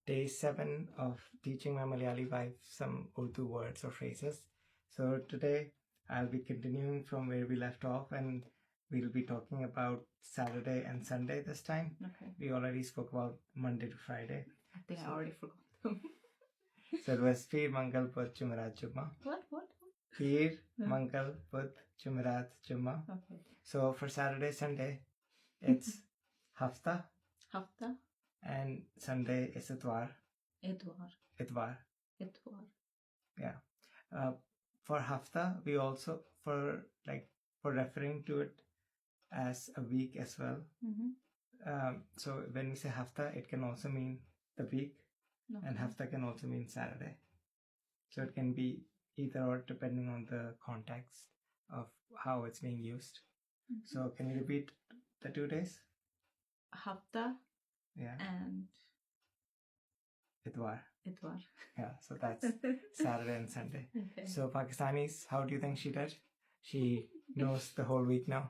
day 7 of teaching my Malayali wife some Urdu words or phrases. So today I'll be continuing from where we left off, and we'll be talking about Saturday and Sunday this time. Okay. We already spoke about Monday to Friday. I think I already forgot them. So it was Peer, Mangal, Buddh, Jumerat, Jumma. What? Peer, Yeah. Mangal, Buddh, Jumerat, Jumma. Okay. So for Saturday, Sunday, it's Hafta, Hafta, and Sunday is Itwar. Itwar. Yeah. For Hafta, we also for referring to it as a week as well. Mm-hmm. So when we say Hafta, it can also mean the week, and Hafta can also mean Saturday. So it can be either or depending on the context of how it's being used. Mm-hmm. So can you repeat the 2 days? Hafta Yeah. and Itwar. Yeah, so that's Okay. Saturday and Sunday. So Pakistanis, how do you think she did? She knows the whole week now.